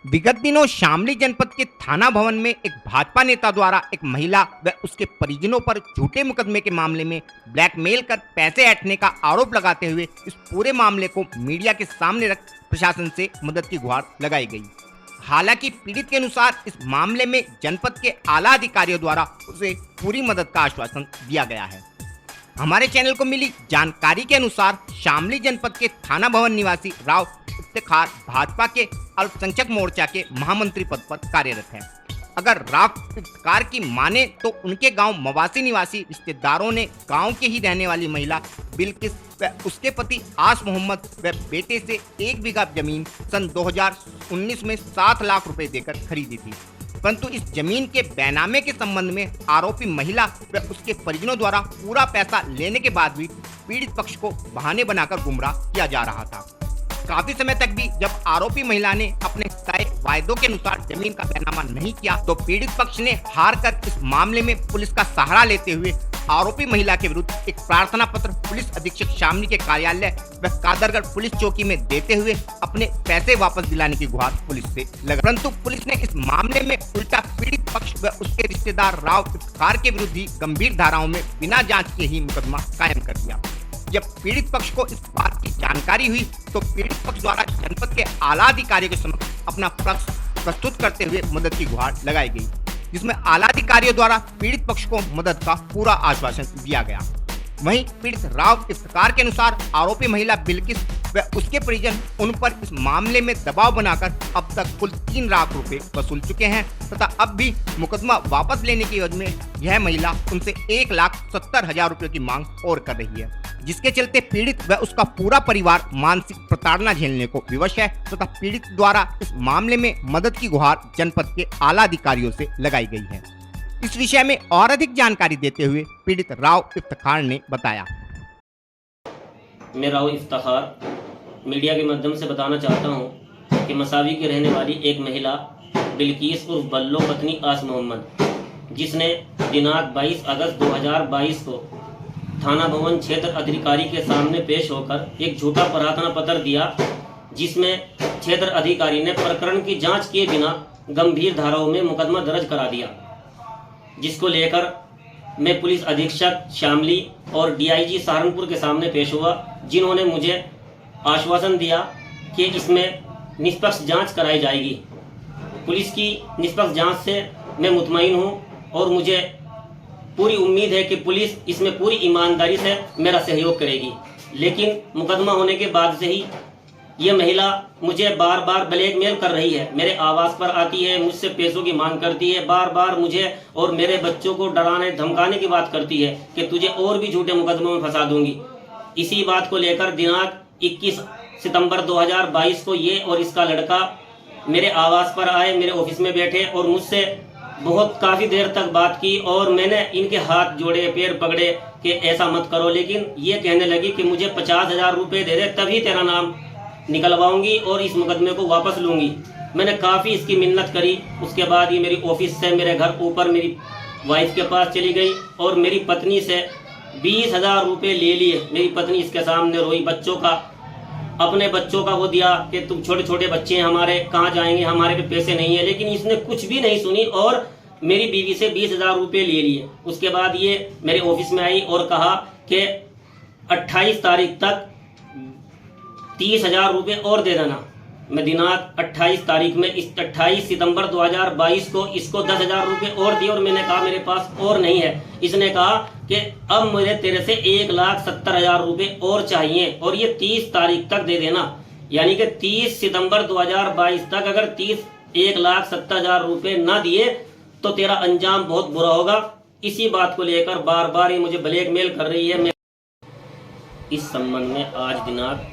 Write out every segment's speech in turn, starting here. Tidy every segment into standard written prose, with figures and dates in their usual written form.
विगत दिनों शामली जनपद के थाना भवन में एक भाजपा नेता द्वारा एक महिला व उसके परिजनों पर झूठे मुकदमे के मामले में ब्लैकमेल कर पैसे ऐंठने का आरोप लगाते हुए इस पूरे मामले को मीडिया के सामने रख प्रशासन से मदद की गुहार लगाई गई। हालांकि पीड़ित के अनुसार इस मामले में जनपद के आला अधिकारियों द्वारा उसे पूरी मदद का आश्वासन दिया गया है। हमारे चैनल को मिली जानकारी के अनुसार शामली जनपद के थाना भवन निवासी राव इफ्तिखार भाजपा के अल्पसंख्यक मोर्चा के महामंत्री पद पर कार्यरत है। अगर राव इफ्तिखार की माने तो उनके गांव मवासी निवासी रिश्तेदारों ने गांव के ही रहने वाली महिला बिल्किस व उसके पति आस मोहम्मद व बेटे से 1 बीघा जमीन सन 2019 में 7 लाख रुपए देकर खरीदी थी, परंतु इस जमीन के बैनामे के संबंध में आरोपी महिला व उसके परिजनों द्वारा पूरा पैसा लेने के बाद भी पीड़ित पक्ष को बहाने बनाकर गुमराह किया जा रहा था। काफी समय तक भी जब आरोपी महिला ने अपने तय वायदों के अनुसार जमीन का बैनामा नहीं किया तो पीड़ित पक्ष ने हार कर इस मामले में पुलिस का सहारा लेते हुए आरोपी महिला के विरुद्ध एक प्रार्थना पत्र पुलिस अधीक्षक शामली के कार्यालय व कादरगढ़ पुलिस चौकी में देते हुए अपने पैसे वापस दिलाने की गुहार पुलिस से लगा, परंतु पुलिस ने इस मामले में उल्टा पीड़ित पक्ष व उसके रिश्तेदार राव इफ्तिखार के विरुद्ध ही गंभीर धाराओं में बिना जांच के ही मुकदमा कायम कर दिया। जब पीड़ित पक्ष को इस बात की जानकारी हुई तो पीड़ित पक्ष द्वारा जनपद के आला अधिकारियों के समक्ष अपना पक्ष प्रस्तुत करते हुए मदद की गुहार लगाई गई, जिसमें आला अधिकारियों द्वारा पीड़ित पक्ष को मदद का पूरा आश्वासन दिया गया। वहीं पीड़ित राव इफ्तिखार के अनुसार आरोपी महिला बिल्किस व उसके परिजन उन पर इस मामले में दबाव बनाकर अब तक कुल 3 लाख रुपए वसूल चुके हैं तथा अब भी मुकदमा वापस लेने की एवज में यह महिला उनसे 1,70,000 रुपए की मांग और कर रही है, जिसके चलते पीड़ित व उसका पूरा परिवार मानसिक प्रताड़ना झेलने को विवश है तथा पीड़ित द्वारा इस मामले में मदद की गुहार जनपद के आला अधिकारियों से लगाई गई है। इस विषय में और अधिक जानकारी देते हुए पीड़ित राव इफ्तिखार ने बताया। मैं राव इफ्तिखार मीडिया के माध्यम से बताना चाहता हूं कि मसावी की रहने वाली एक महिला बिल्किस उर्फ बल्लो पत्नी आस मोहम्मद, जिसने दिनांक 22 अगस्त 2022 को थाना भवन क्षेत्र अधिकारी के सामने पेश होकर एक झूठा प्रार्थना पत्र दिया, जिसमें क्षेत्र अधिकारी ने प्रकरण की जांच किए बिना गंभीर धाराओं में मुकदमा दर्ज करा दिया, जिसको लेकर मैं पुलिस अधीक्षक शामली और डीआईजी सहारनपुर के सामने पेश हुआ, जिन्होंने मुझे आश्वासन दिया कि इसमें निष्पक्ष जांच कराई जाएगी। पुलिस की निष्पक्ष जांच से मैं मुतमईन हूं और मुझे पूरी उम्मीद है कि पुलिस इसमें पूरी ईमानदारी से मेरा सहयोग करेगी। लेकिन मुकदमा होने के बाद से ही ये महिला मुझे बार बार ब्लैकमेल कर रही है, मेरे आवास पर आती है, मुझसे पैसों की मांग करती है, बार बार मुझे और मेरे बच्चों को डराने धमकाने की बात करती है कि तुझे और भी झूठे मुकदमों में फंसा दूंगी। इसी बात को लेकर दिनांक 21 सितंबर 2022 को ये और इसका लड़का मेरे आवास पर आए, मेरे ऑफिस में बैठे और मुझसे बहुत काफ़ी देर तक बात की और मैंने इनके हाथ जोड़े, पैर पकड़े कि ऐसा मत करो, लेकिन ये कहने लगी कि मुझे 50,000 रुपये दे दे तभी तेरा नाम निकलवाऊंगी और इस मुकदमे को वापस लूँगी। मैंने काफ़ी इसकी मिन्नत करी। उसके बाद ये मेरी ऑफिस से मेरे घर ऊपर मेरी वाइफ के पास चली गई और मेरी पत्नी से 20,000 रुपये ले लिए। मेरी पत्नी इसके सामने रोई, बच्चों का, अपने बच्चों का वो दिया कि तुम छोटे छोटे बच्चे हैं हमारे, कहाँ जाएंगे, हमारे पे पैसे नहीं है, लेकिन इसने कुछ भी नहीं सुनी और मेरी बीवी से 20,000 रुपये ले लिए। उसके बाद ये मेरे ऑफिस में आई और कहा कि 28 तारीख तक 30,000 रुपये और दे देना। मैं दिनांक 28 तारीख में इस 28 सितंबर 2022 को इसको 10,000 रुपये और दिए और मैंने कहा मेरे पास और नहीं है। इसने कहा कि अब मुझे तेरे से 1,70,000 रुपये और चाहिए और ये 30 तारीख तक दे देना, यानी कि 30 सितंबर 2022 तक अगर 1,70,000 रुपये ना दिए तो तेरा अंजाम बहुत बुरा होगा। इसी बात को लेकर बार बार ये मुझे ब्लैकमेल कर रही है। मैं इस संबंध में आज दिनांक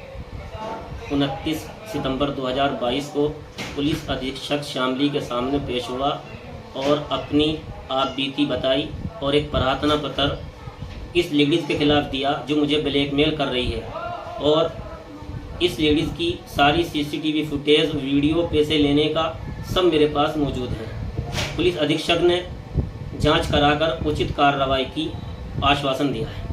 29 सितंबर 2022 को पुलिस अधीक्षक शामली के सामने पेश हुआ और अपनी आप बीती बताई और एक प्रार्थना पत्र इस लेडीज़ के खिलाफ दिया जो मुझे ब्लैकमेल कर रही है। और इस लेडीज़ की सारी सीसीटीवी फुटेज, वीडियो, पैसे लेने का सब मेरे पास मौजूद है। पुलिस अधीक्षक ने जांच कराकर उचित कार्रवाई की आश्वासन दिया है।